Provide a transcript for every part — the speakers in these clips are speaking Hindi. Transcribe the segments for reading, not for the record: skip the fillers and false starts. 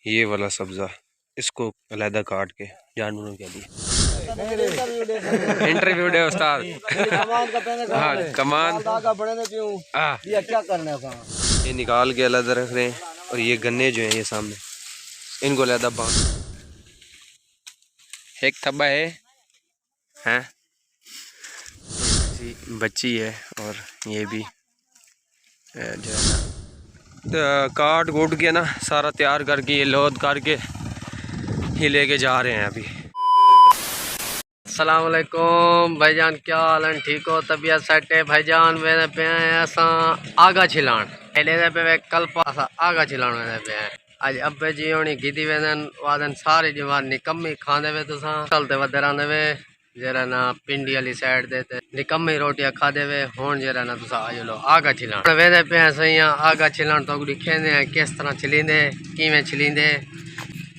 ये वाला सब्जा, इसको अलहदा काट के जानवरों के लिए। इंटरव्यू दे उस्ताद। हाँ कमान ये क्या करना है, ये निकाल के अलहदा रख रहे हैं। और ये गन्ने जो हैं ये सामने, इनको अलहदा बांध। एक थब्बा है हैं बच्ची है। और ये भी जो है ना तो काट कूट के ना सारा तैयार करके ये लोड करके ये लेके जा रहे हैं अभी। अस्सलाम वालेकुम भाईजान, क्या हाल है? ठीक हो? तबीयत सेट है भाईजान? वेदे पे ऐसा आगा छिलान पहले पे कल पासा आगा छिलान वेदे पे आज अब्बे जी होनी गिदी वेदन वादन सारे जवान निकम्मी खांदे वे तुसा चलते वदे रहंदे वे जरा ना पिंडी वाली साइड दे ते निकम्मी रोटियां खादे वे हुन जरा ना तुसा आयो लो आगा छिलान वेदे पे सही आगा छिलान तो दिखेंदे हैं किस तरह छिलिंदे किवें छिलिंदे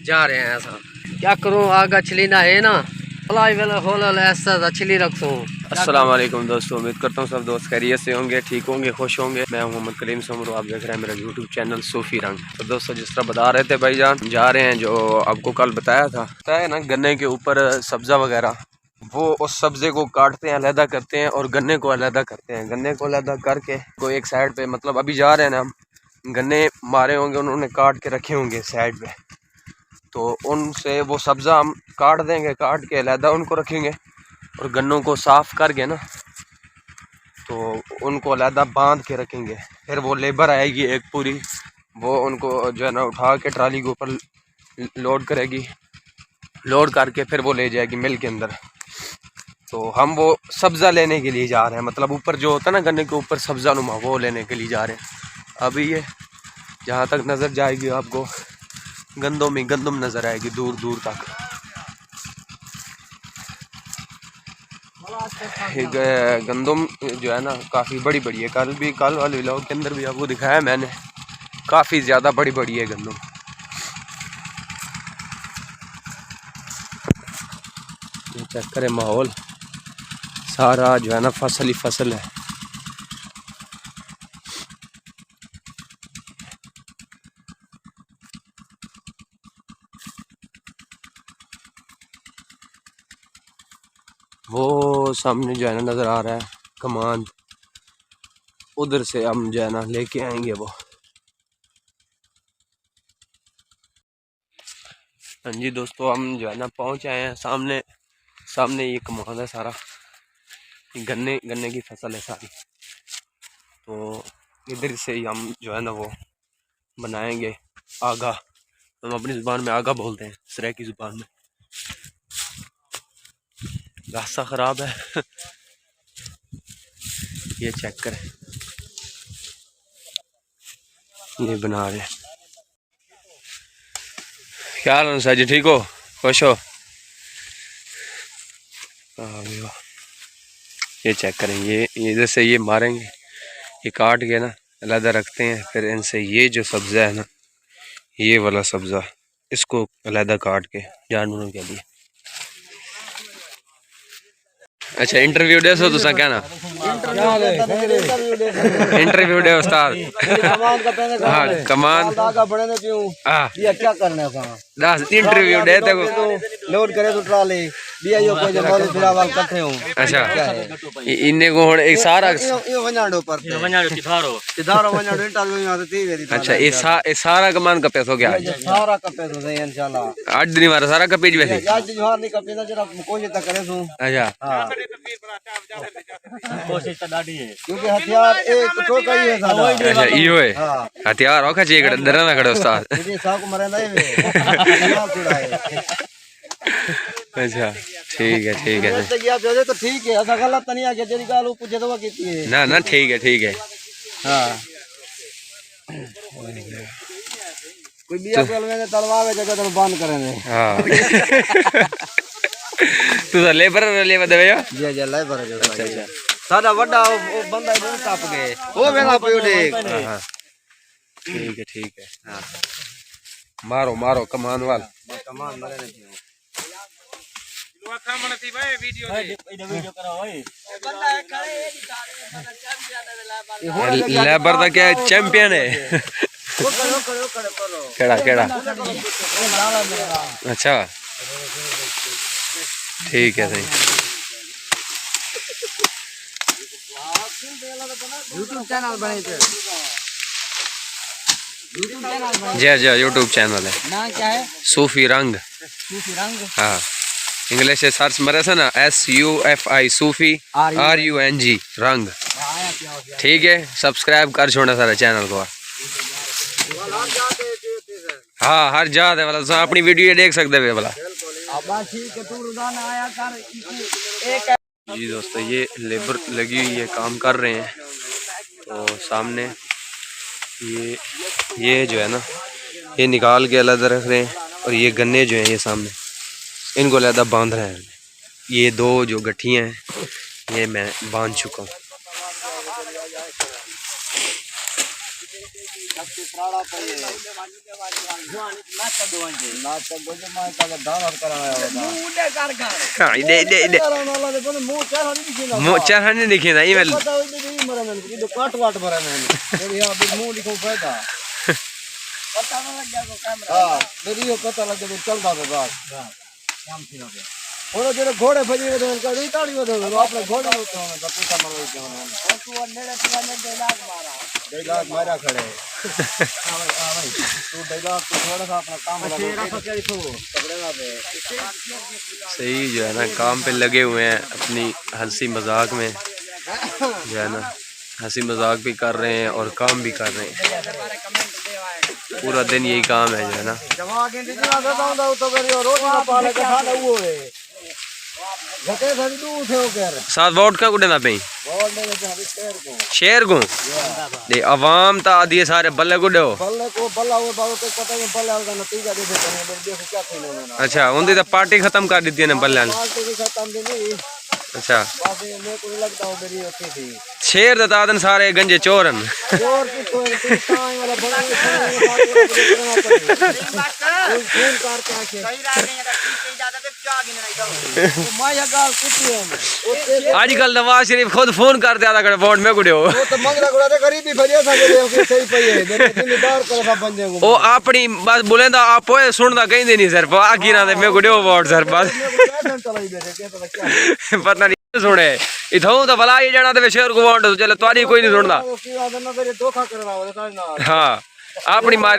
जा रहे हैं। ऐसा क्या करूं, आगा छिलिंदा है ना अस्सलाम वालेकुम दोस्तों, उम्मीद करता हूँ सब दोस्त खैरियत से होंगे, ठीक होंगे, खुश होंगे। मैं मोहम्मद कलीम समरू, आप देख रहे हैं मेरा यूट्यूब चैनल सूफी रंग। तो दोस्तों जिस तरह बता रहे थे भाईजान, जा रहे हैं जो आपको कल बताया था ना, गन्ने के ऊपर सब्जा वगैरह, वो उस सब्जे को काटते हैं, अलहदा करते हैं और गन्ने को अलहदा करते हैं। गन्ने को अलहदा करके कोई एक साइड पे, मतलब अभी जा रहे हैं ना हम, गन्ने मारे होंगे उन्होंने, काट के रखे होंगे साइड पे, तो उनसे वो सब्ज़ा हम काट देंगे, काट के अलहदा उनको रखेंगे। और गन्नों को साफ़ करके ना तो उनको अलहदा बांध के रखेंगे। फिर वो लेबर आएगी एक पूरी, वो उनको जो है ना उठा के ट्राली के ऊपर लोड करेगी, लोड करके फिर वो ले जाएगी मिल के अंदर। तो हम वो सब्ज़ा लेने के लिए जा रहे हैं, मतलब ऊपर जो होता है ना गन्ने के ऊपर सब्ज़ा नुमा, वो लेने के लिए जा रहे हैं। अभी ये जहाँ तक नज़र जाएगी आपको गंदम ही गंदम नज़र आएगी दूर दूर तक। गंदम जो है ना काफ़ी बड़ी बड़ी है। कल वाले व्लॉग के अंदर भी आपको दिखाया मैंने, काफ़ी ज़्यादा बड़ी बड़ी है गंदम। चेक करें माहौल, सारा जो है ना फसल ही फसल है। वो सामने जो है ना नज़र आ रहा है कमान, उधर से हम जो है ना लेके आएंगे वो। हाँ जी दोस्तों, हम जो है ना पहुंच आए हैं सामने। सामने ये कमान है, सारा गन्ने की फसल है सारी। तो इधर से ही हम जो है ना वो बनाएंगे आगा। हम अपनी ज़ुबान में आगा बोलते हैं, सराय की ज़ुबान में। रास्ता ख़राब है। ये चेक करें, ये बना रहे हैं। क्या हाल है जी, ठीक हो, खुश हो? ये चेक करें, ये इधर से ये मारेंगे, ये काट के ना अलहदा रखते हैं। फिर इनसे ये जो सब्ज़ा है ना, ये वाला सब्ज़ा, इसको अलहदा काट के जानवरों के लिए। अच्छा इंटरव्यू दे सो तुसा क्या ना, इंटरव्यू दे उस्ताद। हाँ कमान ये क्या करना है, दस इंटरव्यू दे ते लोड करे तो ट्राली दिया यो कोई जमाले फिरावाल इकट्ठे हो। अच्छा इन्ने को हुन एक सारा यो वनाडो पर वनाडो तिधारो वनाडो इंटरव्यू में आते वेरी। अच्छा ये सारा कमान का पैसा हो गया, सारा का पैसा है इंशाल्लाह। 8 दिन मारा सारा का पेज वैसे आज दिन हार नहीं कपे ना जरा कोशिश तो करे सू। अच्छा हां कोशिश तो दादी है क्योंकि हथियार एक ठोका ही है सारा। अच्छा इयो है हथियार ओखा चाहिए डरना ना खड़े उस्ताद। ये साहब को मरेंदा है वे। अच्छा ठीक है ठीक है तो ये दे तो ठीक है, ऐसा गलत नहीं है कि तेरी गाल पूछे तो कीती है ना ना ठीक है ठीक है। हां कोई बिया कोल में तलवावे जगह तो बंद करेंगे। हां तू तो लेबर दे भैया जी जी लेबर जो। अच्छा अच्छा सादा बड़ा बंदा है टप गए ओ वेला पयो देख। हां ठीक है हां मारो मारो कमान वाल कमान मरे नहीं लेबर का क्या चैंपियन है। केड़ा केड़ा अच्छा ठीक है सही यूट्यूब चैनल बने थे जी जी यूट्यूब चैनल है नाम क्या है सूफी रंग सूफी रंग हाँ इंग्लिश से सर्च मरे से ना SUFI सूफी RUNG रंग ठीक है सब्सक्राइब कर छोड़ना सारा चैनल को हाँ हर जात है वाला तुम अपनी वीडियो देख सकते हो वाला जी दोस्तों ये लेबर लगी हुई है काम कर रहे हैं तो सामने ये जो है ना ये निकाल के अलग रख रहे हैं और ये गन्ने जो हैं ये सामने इनको अलग बांध रहे हैं ये दो जो गठियाँ हैं ये मैं बांध चुका हूँ चरहा नहीं दिखे ना ईमेल और जो घोड़े फजी वे तो कड़ी ताड़ी वे तो अपने घोड़े होते हैं तो पूछा मरो के और तू नेड़े पुराने डायलॉग मारा खड़े हां भाई तू डायलॉग तो थोड़ा सा अपना काम लगा के देखो पकड़ेगा बे सही जो है ना काम पे लगे हुए हैं अपनी हंसी मजाक में जो है ना हंसी मजाक भी कर रहे हैं और काम भी कर रहे हैं पूरा दिन यही काम है जो है ना जमा के जितना बताऊं तो करियो रोटी ना पाले का खाना वो है घटे थड़ी तू उठे हो कर साथ वोट का गुडे ना पे वोट ने तो शेर को दे अवाम ता आदि सारे बल्ले गुडे हो बल्ले को बल्ला वो बाबू को पता नहीं बल्ला का नतीजा दे देते देखो क्या थी ना अच्छा उनकी तो पार्टी खत्म कर दी है ना बल्ले पार्टी खत्म भी नहीं अच्छा बस मेरे को लगता है मेरी होती थी शेर दा दादन सारे गंजे चोरन चोर की कोई टाइम वाला बड़ा फोन करके आके सही रह गई अगर की इजाजत है क्या गिन नहीं दो माया गाल कुत्ती है आजकल नवाज शरीफ खुद फोन कर दिया था वोट में गुड़े हो वो तो मंगरा गुड़ा दे गरीबी भरिया था जे सही पई है मेरे जिम्मेदार कर सा बन जाएगा ओ अपनी बस बोलेंदा आप ओए सुनदा कहीं दे नहीं सर आ गिना दे मैं गुड़े हो वोट सर बस चलाई बैठे क्या पता पता नहीं सुने इथों तो भला ये जाना तो शेर को वोट चलो तुम्हारी कोई नहीं सुनदा धोखा करना होता है हाँ अपनी मार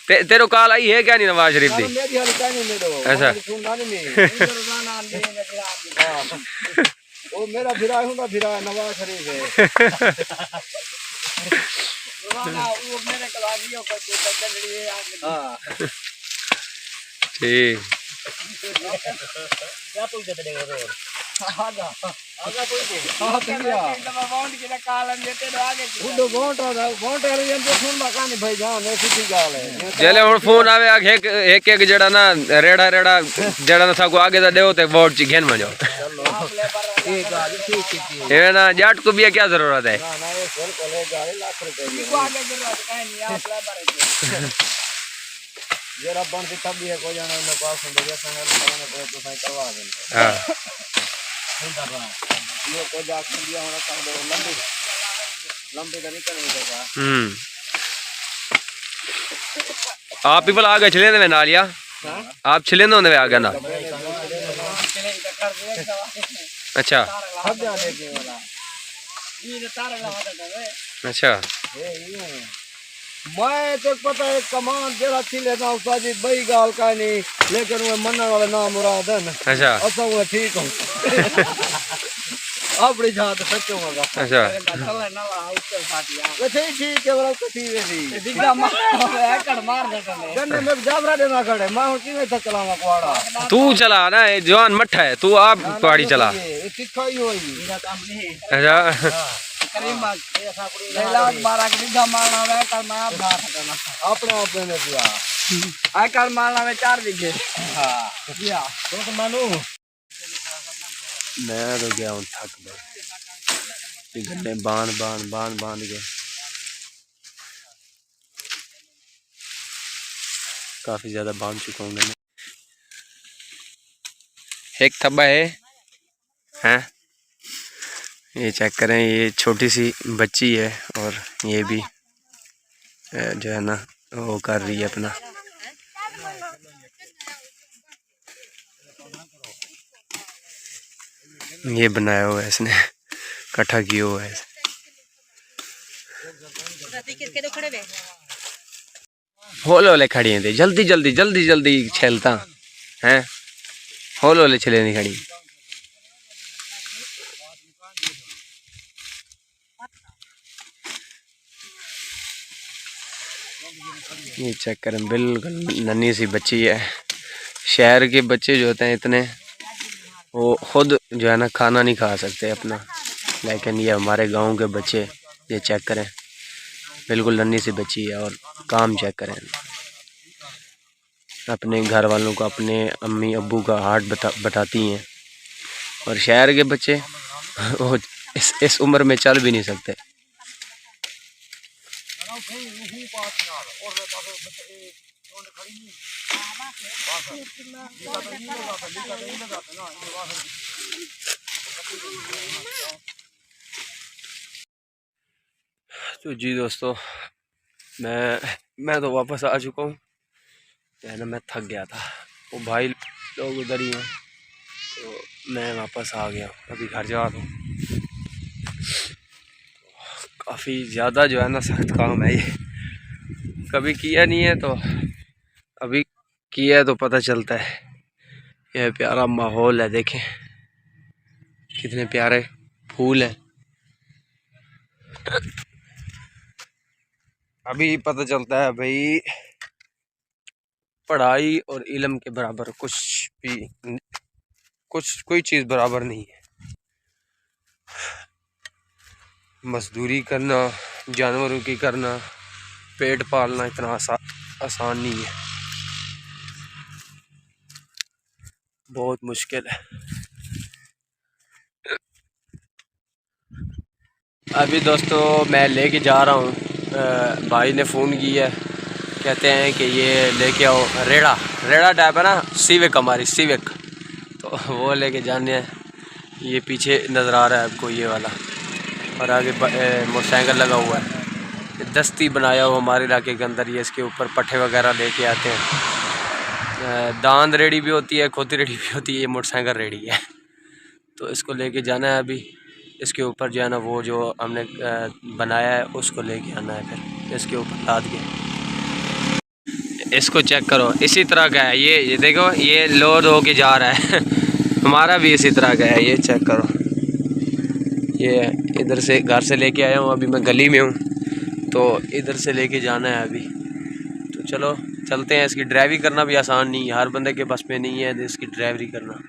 तेरे कॉल आई है क्या नहीं नवाज शरीफ दी अच्छा वो मेरा फिरा नवाज शरीफ है ठीक क्या तू दे देगा रो आगा आगा कोई दे हां तेरा बाउंड के कालन देते तो आगे उडो बाउंड रे जो फोन मका नहीं भाई जान ऐसी सी गाल है चले हुन फोन आवे एक एक जड़ा ना रेड़ा रेड़ा जड़ा ना साको आगे दा देओ ते वोट ची घेन में जाओ ठीक है ठीक है ये ना जाट को भी क्या जरूरत है ना ये फोन कोले गाड़ी लाख रुपए की को आगे जरूरत काई नहीं आप लेबर है जरा बन से तब भी है कोई जाना इनको पास में जैसा है तो सही करवा दे हां ये को जाके दिया होना कर लंबी लंबी का निकल नहीं देगा आप भी भला आगे चले ने नालिया आप चले न होने आ गया ना अच्छा अच्छा मैं तो पता है कमान जरा चिले ना उस्तादी बई गाल का नहीं लेकिन वो मनन वाला नाम मुराद है ना अच्छा अच्छा वो ठीक हूं अपनी जात सच्चो होगा अच्छा चले ना उसके साथ यार वो ठीक है वाला कथी वेरी दिखा मार कड़ मार देता है गन्ने में जाबरा देना खड़े मैं हूं किने तक चलावा कुआड़ा तू चला ना ये जवान मट्ठा है तू आप पहाड़ी चला ये तीखा ही होई मेरा काम नहीं अच्छा करीम ऐसा कोई लाख 12 के बीघा मारना है कल मैं आप घाट करना अपने आप में दिया आ कल मारना में 4 बीघे हां दिया तो मानो मैं तो गया हूं थक गए गन्ने बांध के काफी ज्यादा बांध चुका हूँ गन्ने एक थब्बा है हैं ये चेक करें, ये छोटी सी बच्ची है और ये भी जो है ना वो कर रही है अपना। ये बनाया हुआ है इसने, इकट्ठा किया हुआ है। होले होले खड़ी हैं, जल्दी जल्दी जल्दी जल्दी छेलता हैं, होले होले छले नहीं खड़ी। ये चेक करें, बिल्कुल नन्ही सी बच्ची है। शहर के बच्चे जो होते हैं इतने, वो खुद जो है ना खाना नहीं खा सकते अपना, लेकिन ये हमारे गांव के बच्चे, ये चेक करें, बिल्कुल नन्ही सी बच्ची है और काम चेक करें, अपने घर वालों को, अपने अम्मी अब्बू का हार्ट बताती हैं। और शहर के बच्चे वो इस उम्र में चल भी नहीं सकते। तो जी दोस्तों, मैं तो वापस आ चुका हूँ, ना मैं थक गया था। वो भाई लोग उधर ही हैं, तो मैं वापस आ गया, अभी घर जा रहा हूँ। काफ़ी ज़्यादा जो है ना सख्त काम है ये, कभी किया नहीं है तो अभी किया है तो पता चलता है। यह प्यारा माहौल है, देखें कितने प्यारे फूल हैं। अभी पता चलता है भाई, पढ़ाई और इल्म के बराबर कोई चीज़ बराबर नहीं है। मजदूरी करना, जानवरों की करना, पेट पालना इतना आसान नहीं है, बहुत मुश्किल है। अभी दोस्तों मैं लेके जा रहा हूँ, भाई ने फ़ोन किया है, कहते हैं कि ये लेके आओ रेड़ा टाइप है ना, सीविक, हमारी सीविक, तो वो लेके जाने हैं। ये पीछे नज़र आ रहा है आपको ये वाला, और आगे मोटरसाइकिल लगा हुआ है। दस्ती बनाया हुआ हमारे इलाके के अंदर, ये इसके ऊपर पट्टे वगैरह लेके आते हैं। दांद रेडी भी होती है, खोती रेडी भी होती है, ये मोटरसाइकिल रेडी है। तो इसको लेके जाना है अभी, इसके ऊपर जो है ना वो जो हमने बनाया है उसको लेके आना है, फिर इसके ऊपर लाद के। इसको चेक करो, इसी तरह का है ये देखो, ये लोड होके जा रहा है। हमारा भी इसी तरह का है, ये चेक करो। ये इधर से घर से लेके आया हूँ, अभी मैं गली में हूँ, तो इधर से लेके जाना है अभी। तो चलो चलते हैं। इसकी ड्राइविंग करना भी आसान नहीं है, हर बंदे के बस में नहीं है इसकी ड्राइविंग करना।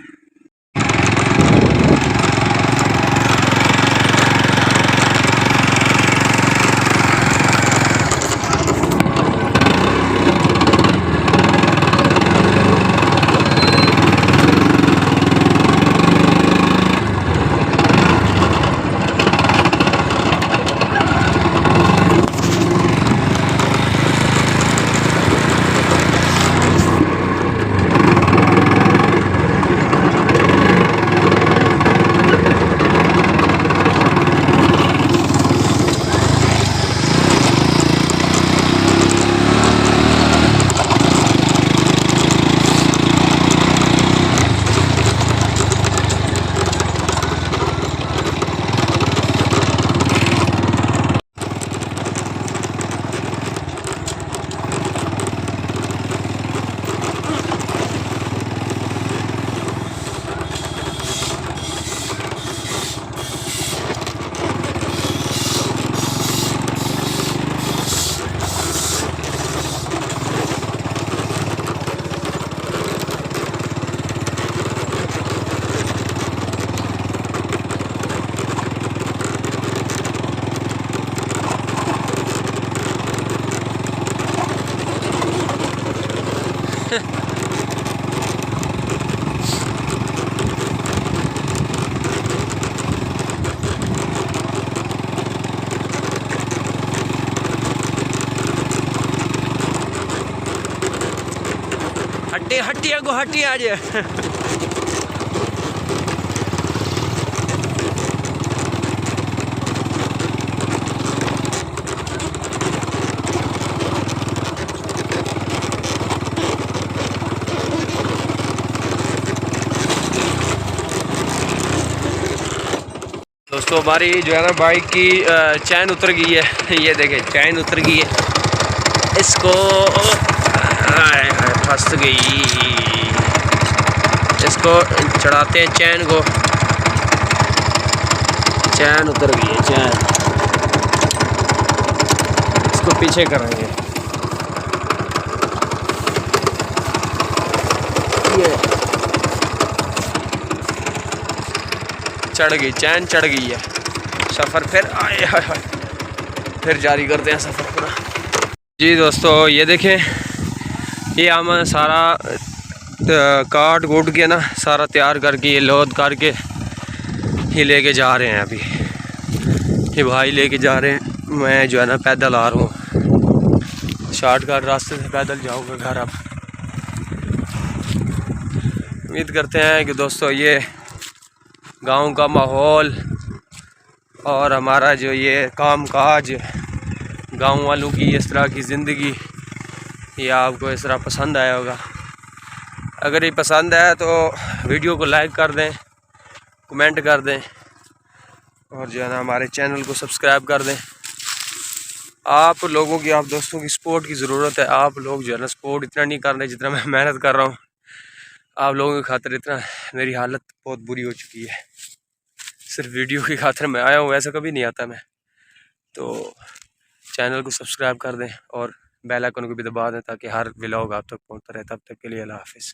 हट्टी आगो हट्टी आज। दोस्तों हमारी जो है ना बाइक की चैन उतर गई है। ये देखें चैन उतर गई है, इसको फंस गई। इसको चढ़ाते हैं चैन को, चैन उतर गई है चैन, इसको पीछे करेंगे। ये चढ़ गई चैन, चढ़ गई है। सफ़र फिर आए हाय फिर जारी करते हैं सफ़र पूरा। जी दोस्तों ये देखें, ये हम सारा काट कूट के ना सारा तैयार करके ये लोड करके ये लेके जा रहे हैं। अभी ये भाई लेके जा रहे हैं, मैं जो है ना पैदल आ रहा हूँ। शॉर्टकट रास्ते से पैदल जाऊँगा घर। अब उम्मीद करते हैं कि दोस्तों ये गांव का माहौल और हमारा जो ये काम काज, गांव वालों की इस तरह की ज़िंदगी, ये आपको इस तरह पसंद आया होगा। अगर ये पसंद आया तो वीडियो को लाइक कर दें, कमेंट कर दें और जो है ना हमारे चैनल को सब्सक्राइब कर दें। आप लोगों की, आप दोस्तों की सपोर्ट की ज़रूरत है। आप लोग जो है ना सपोर्ट इतना नहीं कर रहे जितना मैं मेहनत कर रहा हूँ। आप लोगों की खातिर इतना मेरी हालत बहुत बुरी हो चुकी है। सिर्फ वीडियो की खातिर मैं आया हूँ, ऐसा कभी नहीं आता मैं। तो चैनल को सब्सक्राइब कर दें और बेल आइकन को भी दबा दें ताकि हर व्लॉग आप तक पहुँचता रहे। तब तक के लिए अल्लाह हाफिज़।